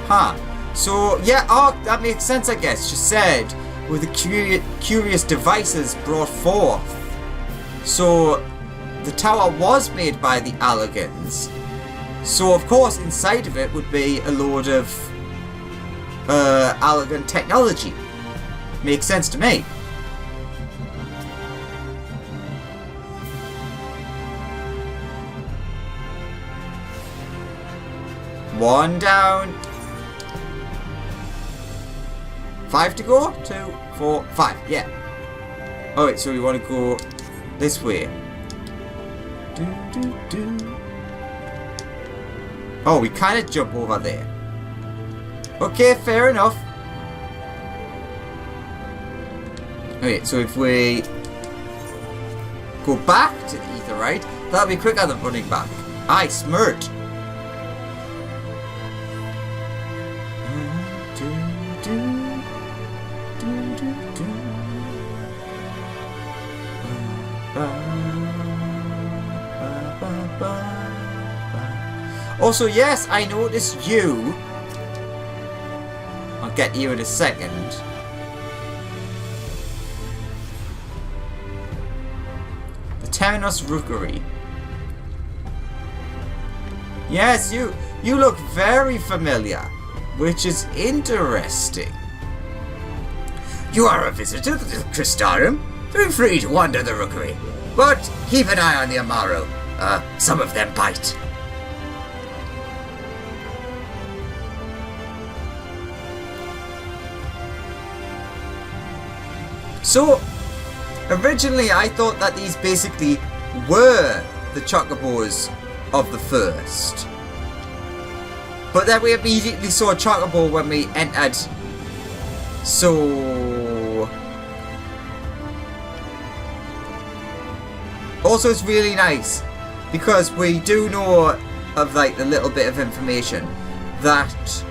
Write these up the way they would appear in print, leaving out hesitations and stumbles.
Huh. So, yeah, oh, that makes sense, I guess. She said, with the curious devices brought forth. So, the tower was made by the Allergans. So, of course, inside of it would be a load of Allergan technology. Makes sense to me. One down. 5 to go? 2, 4, 5. Yeah. Oh wait, so we want to go this way. Oh, we kind of jump over there. Okay, fair enough. Okay, so if we go back to the Aetheryte, that'll be quicker than running back. Aye, smirt. Also, yes, I noticed you. I'll get you in a second. The Terminus Rookery. Yes, you look very familiar, which is interesting. You are a visitor to the Crystarium. Feel free to wander the Rookery, but keep an eye on the Amaro. Some of them bite. So, originally I thought that these basically were the Chocobos of the first. But then we immediately saw a Chocobo when we entered. So... Also, it's really nice because we do know of like the little bit of information that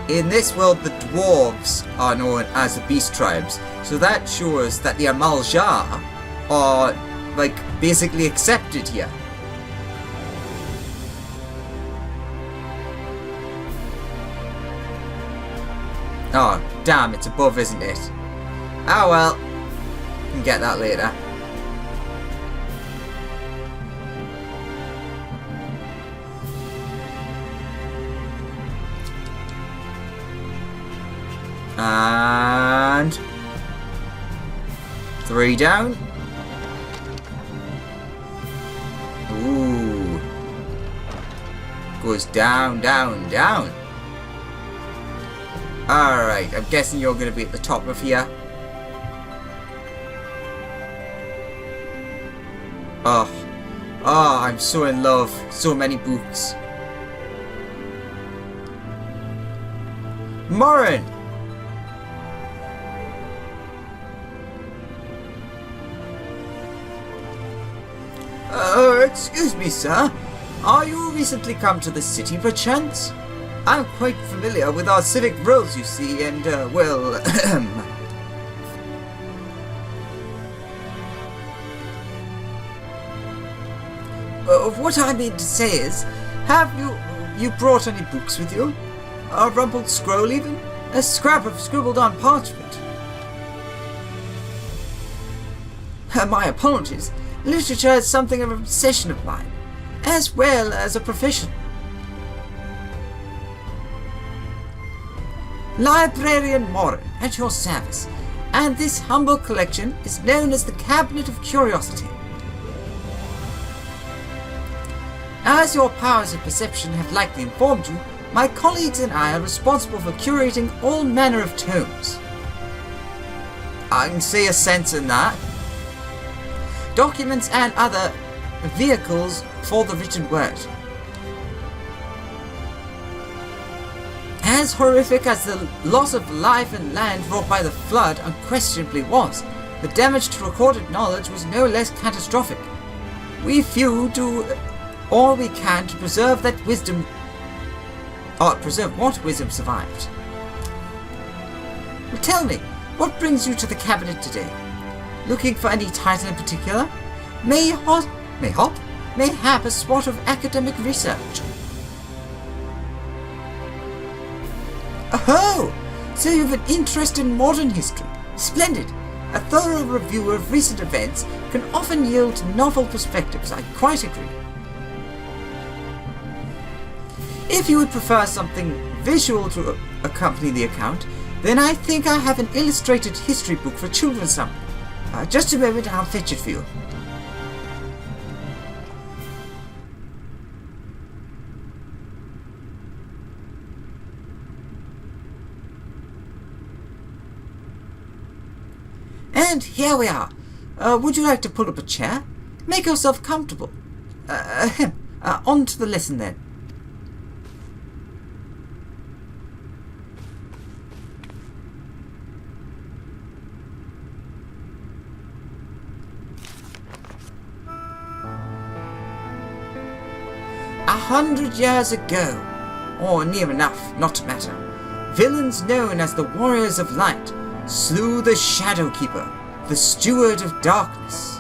in this world the dwarves are known as the beast tribes. So that shows that the Amaljar are like basically accepted here. Oh damn, it's above, isn't it? Oh well, we can get that later. And 3 down. Ooh. Goes down, down, down. Alright, I'm guessing you're going to be at the top of here. Oh. Oh, I'm so in love. So many books. Morin! Excuse me, sir. Are you recently come to the city, perchance? I'm quite familiar with our civic roles, you see, and, well, what I mean to say is, have you brought any books with you? A rumpled scroll, even? A scrap of scribbled-on parchment? My apologies. Literature is something of an obsession of mine, as well as a profession. Librarian Morin, at your service, and this humble collection is known as the Cabinet of Curiosity. As your powers of perception have likely informed you, my colleagues and I are responsible for curating all manner of tomes. I can see a sense in that. Documents and other vehicles for the written word. As horrific as the loss of life and land wrought by the flood unquestionably was, the damage to recorded knowledge was no less catastrophic. We few do all we can to preserve that wisdom, or preserve what wisdom survived. Well, tell me, what brings you to the cabinet today? Looking for any title in particular? Mayhap a spot of academic research. Oh, so you have an interest in modern history. Splendid. A thorough review of recent events can often yield novel perspectives. I quite agree. If you would prefer something visual to accompany the account, then I think I have an illustrated history book for children somewhere. Just a moment, I'll fetch it for you. And here we are. Would you like to pull up a chair? Make yourself comfortable. On to the lesson then. 100 years ago, or near enough not to matter, villains known as the Warriors of Light slew the Shadowkeeper, the Steward of Darkness.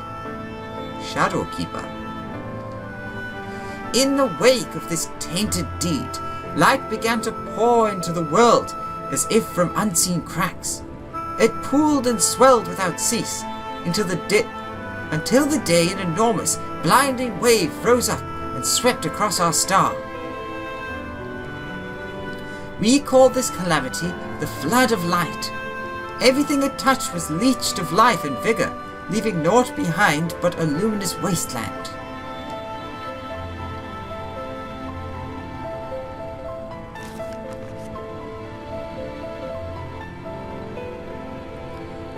Shadowkeeper. In the wake of this tainted deed, light began to pour into the world as if from unseen cracks. It pooled and swelled without cease until the day an enormous, blinding wave rose up and swept across our star. We call this calamity the Flood of Light. Everything it touched was leached of life and vigour, leaving naught behind but a luminous wasteland.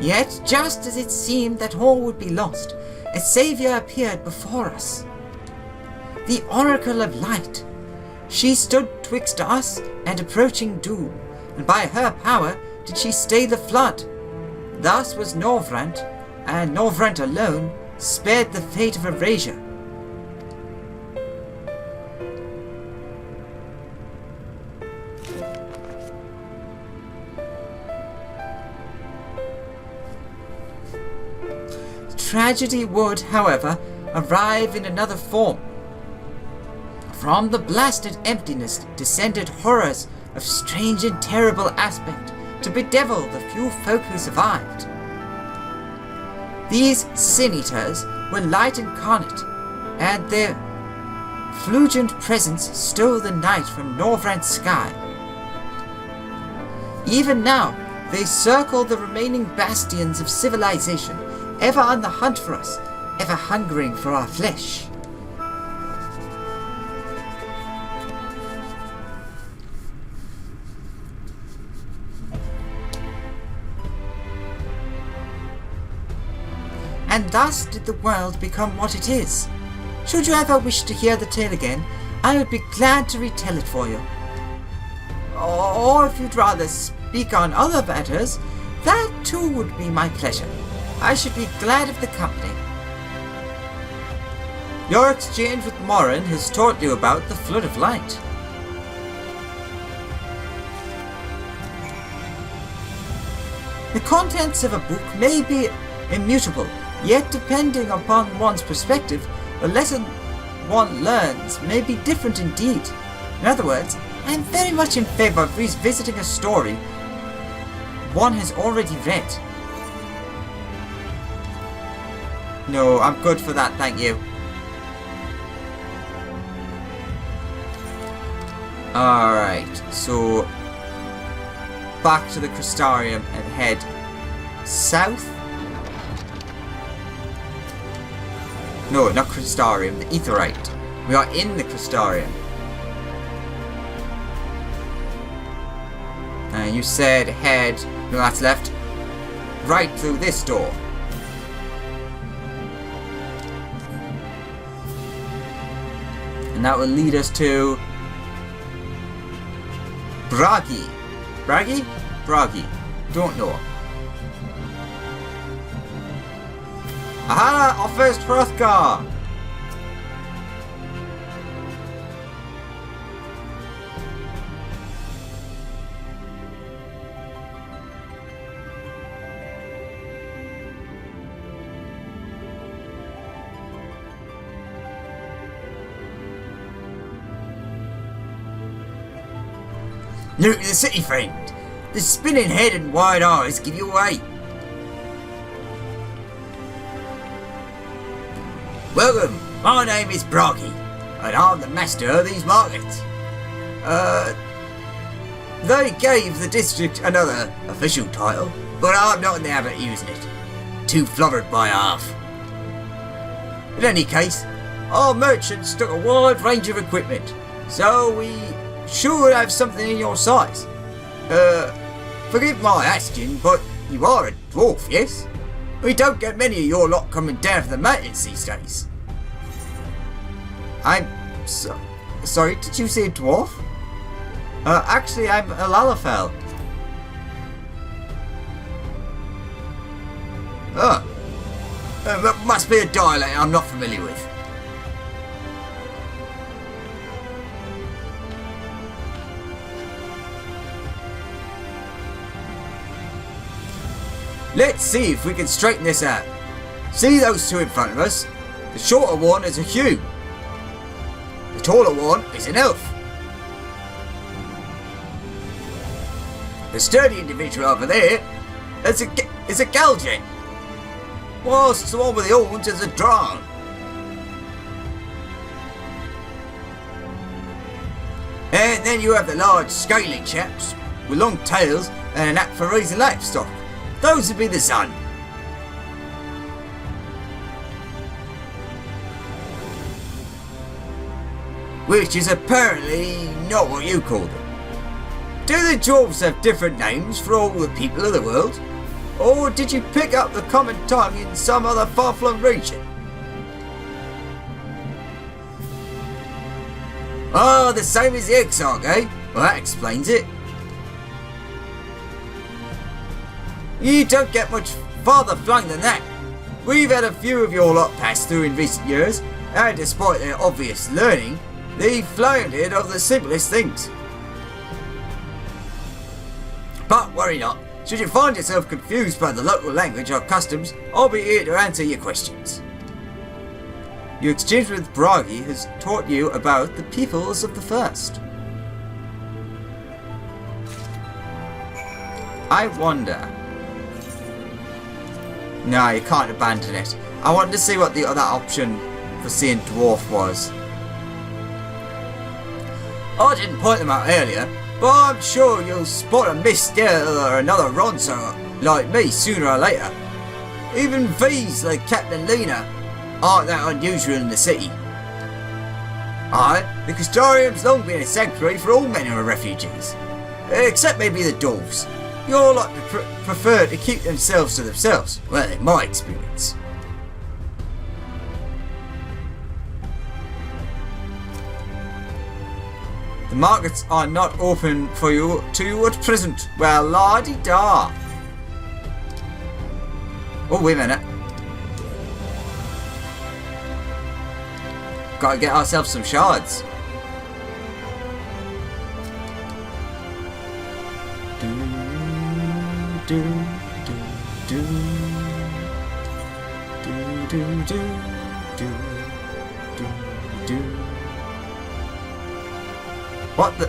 Yet, just as it seemed that all would be lost, a saviour appeared before us. The Oracle of Light. She stood twixt us and approaching doom, and by her power did she stay the flood. Thus was Norvrant, and Norvrant alone, spared the fate of erasure. Tragedy would, however, arrive in another form. From the blasted emptiness descended horrors of strange and terrible aspect to bedevil the few folk who survived. These sin-eaters were light incarnate, and their fulgent presence stole the night from Norvrant's sky. Even now, they circle the remaining bastions of civilization, ever on the hunt for us, ever hungering for our flesh. And thus did the world become what it is. Should you ever wish to hear the tale again, I would be glad to retell it for you. Or if you'd rather speak on other matters, that too would be my pleasure. I should be glad of the company. Your exchange with Morin has taught you about the Flood of Light. The contents of a book may be immutable, yet depending upon one's perspective, the lesson one learns may be different indeed. In other words, I am very much in favour of revisiting a story one has already read. No, I'm good for that, thank you. Alright, so back to the Crystarium and head south. No, not Crystarium, the Aetheryte. We are in the Crystarium. And you said head, no that's left, right through this door. And that will lead us to Bragi. Bragi? Bragi. Don't know. Aha! Our first Hrothgar! New to the city, friend. The spinning head and wide eyes give you away. Welcome, my name is Broggy, and I'm the master of these markets. They gave the district another official title, but I'm not in the habit of using it. Too fluttered by half. In any case, our merchants stock a wide range of equipment, so we should have something in your size. Forgive my asking, but you are a dwarf, yes? We don't get many of your lot coming down from the mountains these days. I'm sorry, did you say dwarf? Actually, I'm a Lalafell. That must be a dialect I'm not familiar with. Let's see if we can straighten this out. See those two in front of us? The shorter one is a human. The taller one is an elf. The sturdy individual over there is a Galgen, whilst the one with the horns is a drow. And then you have the large scaly chaps with long tails and a knack for raising livestock. Those would be the Sun. Which is apparently not what you call them. Do the dwarves have different names for all the people of the world? Or did you pick up the common tongue in some other far-flung region? Oh, the same as the Exarch, eh? Well, that explains it. You don't get much farther flung than that. We've had a few of your lot pass through in recent years, and despite their obvious learning, they've floundered over the simplest things. But worry not, should you find yourself confused by the local language or customs, I'll be here to answer your questions. Your exchange with Broggy has taught you about the peoples of the first. I wonder... No, you can't abandon it. I wanted to see what the other option for seeing dwarf was. I didn't point them out earlier, but I'm sure you'll spot a Mistel or another Ronso like me sooner or later. Even V's like Captain Lena aren't that unusual in the city. Aye, the Custodium's long been a sanctuary for all manner of refugees. Except maybe the dwarves. Your lot prefer to keep themselves to themselves. Well, in my experience. The markets are not open for you at present. Well, la-di-da. Oh, wait a minute. Gotta get ourselves some shards. What the?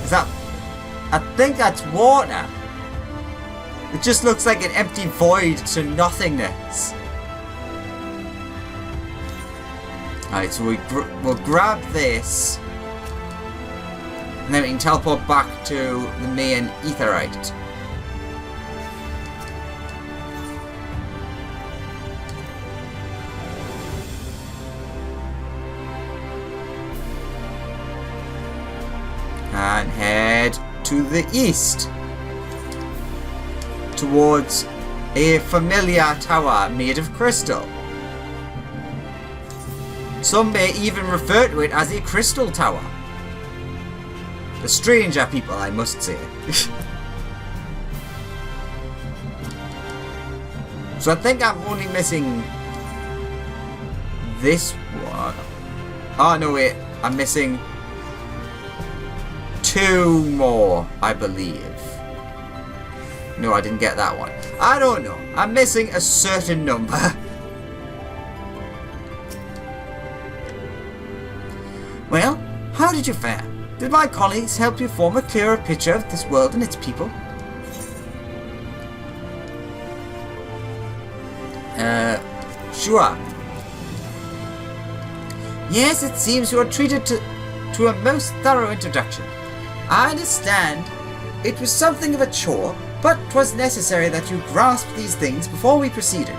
Is that? I think that's water. It just looks like an empty void to nothingness. Alright, so we'll grab this. And then we can teleport back to the main Aetheryte. And head to the east. Towards a familiar tower made of crystal. Some may even refer to it as a crystal tower. The stranger people, I must say. So I think I'm only missing this one. Oh no, wait. I'm missing 2 more, I believe. No, I didn't get that one. I don't know. I'm missing a certain number. Well, how did you fare? Did my colleagues help you form a clearer picture of this world and its people? Sure. Yes, it seems you are treated to a most thorough introduction. I understand it was something of a chore, but 'twas necessary that you grasp these things before we proceeded.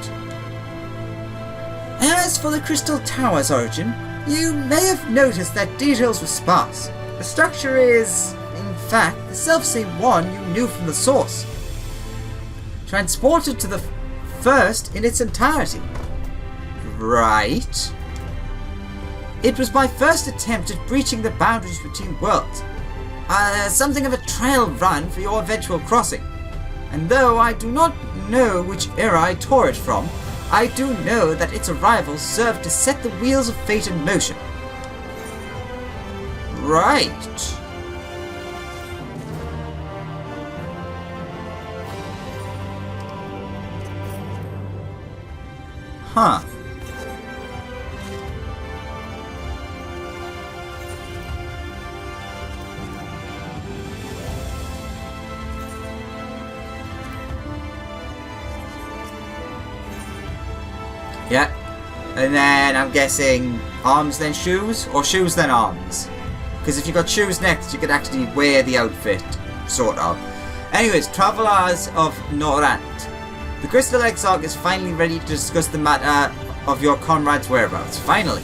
As for the Crystal Tower's origin, you may have noticed that details were sparse. The structure is, in fact, the selfsame one you knew from the source, transported to the first in its entirety. Right. It was my first attempt at breaching the boundaries between worlds. Something of a trial run for your eventual crossing. And though I do not know which era I tore it from, I do know that its arrival served to set the wheels of fate in motion. Right. Huh. Yeah. And then I'm guessing arms then shoes, or shoes then arms. Because if you got shoes next, you could actually wear the outfit, sort of. Anyways, Travelers of Norant. The Crystal Exarch is finally ready to discuss the matter of your comrade's whereabouts. Finally.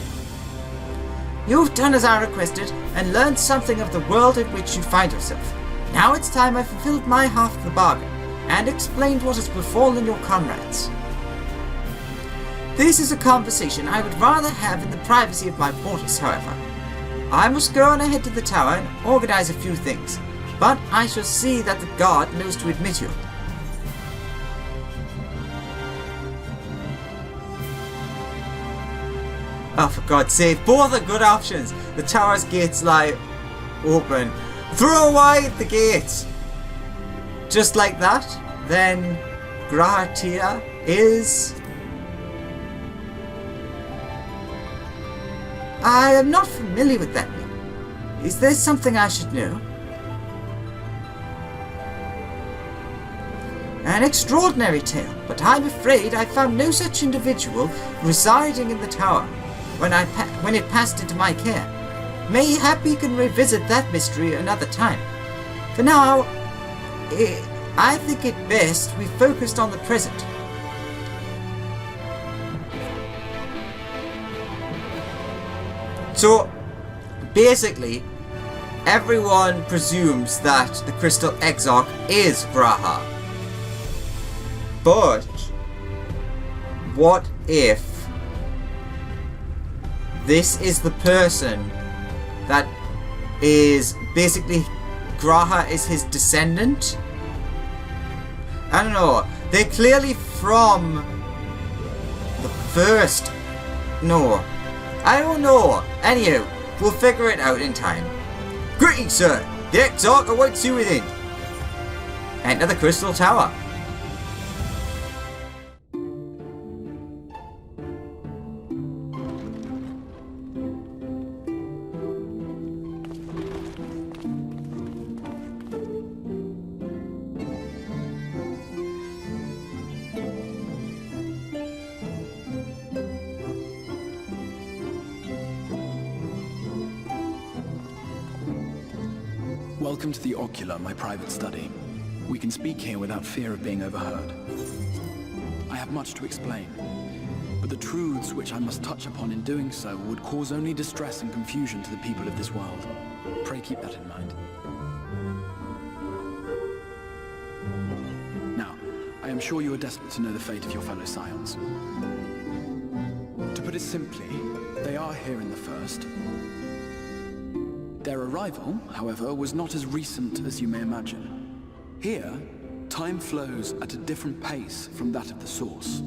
You've done as I requested, and learned something of the world in which you find yourself. Now it's time I fulfilled my half of the bargain, and explained what has befallen your comrades. This is a conversation I would rather have in the privacy of my quarters, however. I must go on ahead to the tower and organize a few things, but I shall see that the guard knows to admit you. Oh, for God's sake, both are good options. The tower's gates lie open. Throw wide the gates! Just like that, then Gratia is... I am not familiar with that name. Is there something I should know? An extraordinary tale, but I'm afraid I found no such individual residing in the tower when it passed into my care. Mayhap we can revisit that mystery another time. For now, I think it best we focused on the present. So, basically, everyone presumes that the Crystal Exarch is Graha. But, what if this is the person that is basically Graha is his descendant? I don't know. They're clearly from the first. No. I don't know. Anywho, we'll figure it out in time. Greetings, sir. The Exarch awaits you within. Enter the Crystal Tower. Welcome to the Ocular, my private study. We can speak here without fear of being overheard. I have much to explain, but the truths which I must touch upon in doing so would cause only distress and confusion to the people of this world. Pray keep that in mind. Now, I am sure you are desperate to know the fate of your fellow scions. To put it simply, they are here in the first. Their arrival, however, was not as recent as you may imagine. Here, time flows at a different pace from that of the source.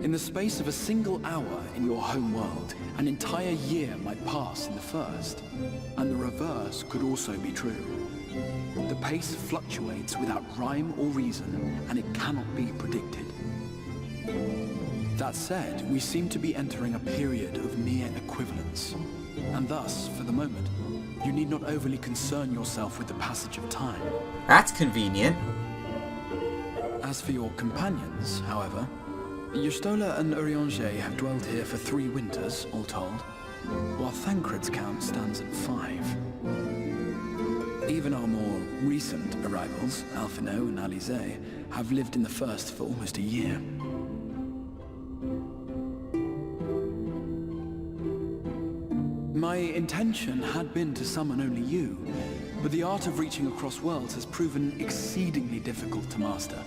In the space of a single hour in your home world, an entire year might pass in the first, and the reverse could also be true. The pace fluctuates without rhyme or reason, and it cannot be predicted. That said, we seem to be entering a period of near equivalence. and thus, for the moment, you need not overly concern yourself with the passage of time. That's convenient. As for your companions, however, Y'shtola and Urianger have dwelled here for 3 winters, all told, while Thancred's count stands at 5. Even our more recent arrivals, Alphino and Alize, have lived in the First for almost a year. My intention had been to summon only you, but the art of reaching across worlds has proven exceedingly difficult to master.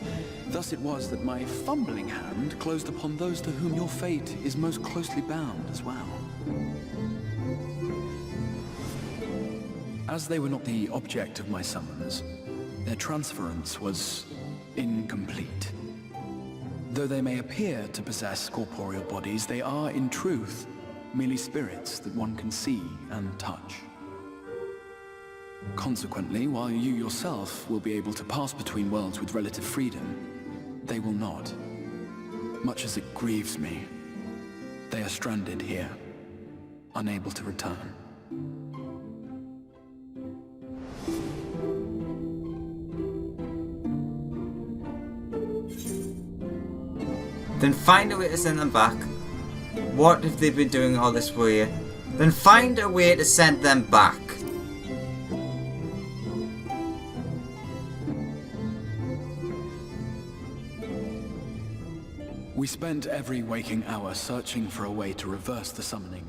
Thus it was that my fumbling hand closed upon those to whom your fate is most closely bound as well. As they were not the object of my summons, their transference was incomplete. Though they may appear to possess corporeal bodies, they are, in truth, merely spirits that one can see and touch. Consequently, while you yourself will be able to pass between worlds with relative freedom, they will not. Much as it grieves me, they are stranded here, unable to return. Then find a way to send them back. What if they've been doing all this for you? Then find a way to send them back. We spent every waking hour searching for a way to reverse the summoning.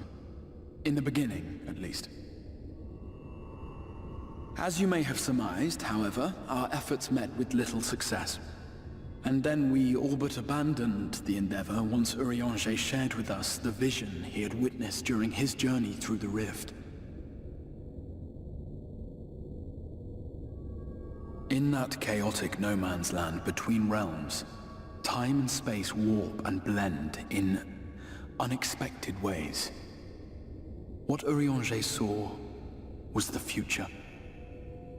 In the beginning, at least. As you may have surmised, however, our efforts met with little success. And then we all but abandoned the endeavor once Urianger shared with us the vision he had witnessed during his journey through the rift. In that chaotic no-man's land between realms, time and space warp and blend in unexpected ways. What Urianger saw was the future.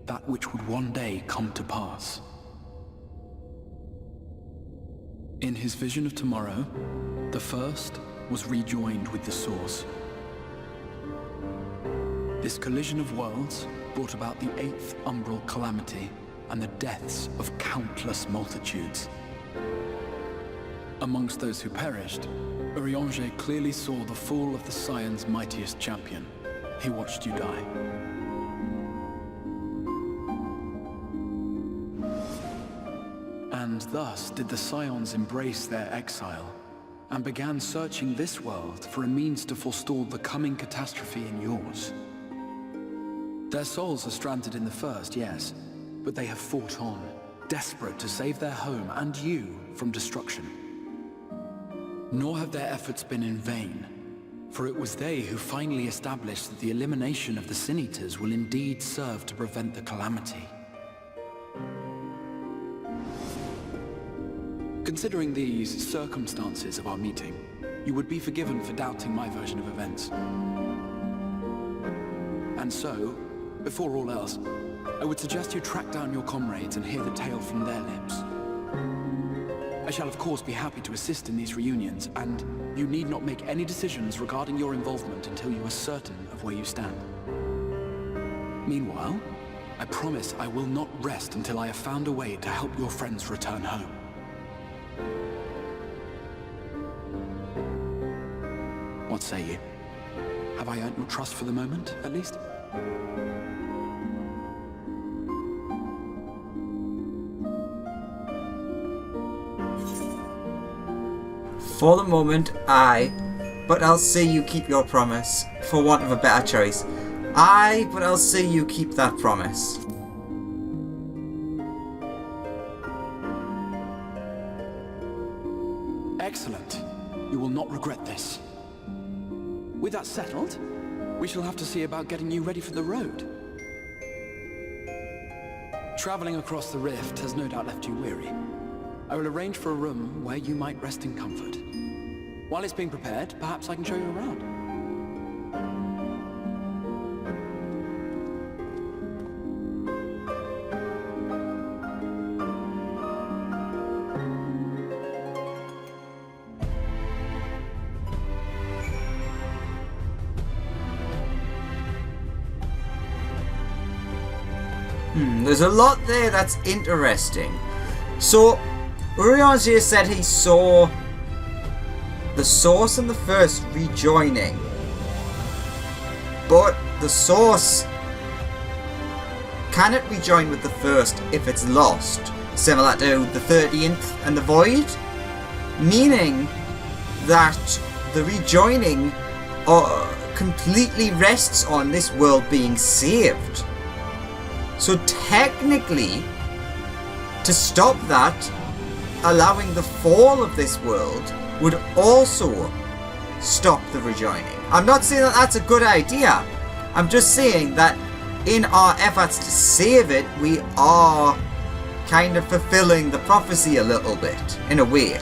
That which would one day come to pass. In his vision of tomorrow, the First was rejoined with the Source. This collision of worlds brought about the 8th umbral calamity and the deaths of countless multitudes. Amongst those who perished, Urianger clearly saw the fall of the Scion's mightiest champion. He watched you die. And thus did the Scions embrace their exile, and began searching this world for a means to forestall the coming catastrophe in yours. Their souls are stranded in the First, yes, but they have fought on, desperate to save their home and you from destruction. Nor have their efforts been in vain, for it was they who finally established that the elimination of the Sin Eaters will indeed serve to prevent the calamity. Considering these circumstances of our meeting, you would be forgiven for doubting my version of events. And so, before all else, I would suggest you track down your comrades and hear the tale from their lips. I shall of course be happy to assist in these reunions, and you need not make any decisions regarding your involvement until you are certain of where you stand. Meanwhile, I promise I will not rest until I have found a way to help your friends return home. What say you? Have I earned your trust for the moment, at least? For the moment, aye, but I'll see you keep your promise, for want of a better choice. Aye, but I'll see you keep that promise. Excellent. You will not regret this. With that settled, we shall have to see about getting you ready for the road. Traveling across the rift has no doubt left you weary. I will arrange for a room where you might rest in comfort. While it's being prepared, perhaps I can show you around. There's a lot there that's interesting. So, Urianger said he saw the source and the first rejoining. But the source cannot rejoin with the first if it's lost. Similar to the 13th and the Void. Meaning that the rejoining completely rests on this world being saved. So technically, to stop that, allowing the fall of this world would also stop the rejoining. I'm not saying that that's a good idea. I'm just saying that in our efforts to save it, we are kind of fulfilling the prophecy a little bit, in a way.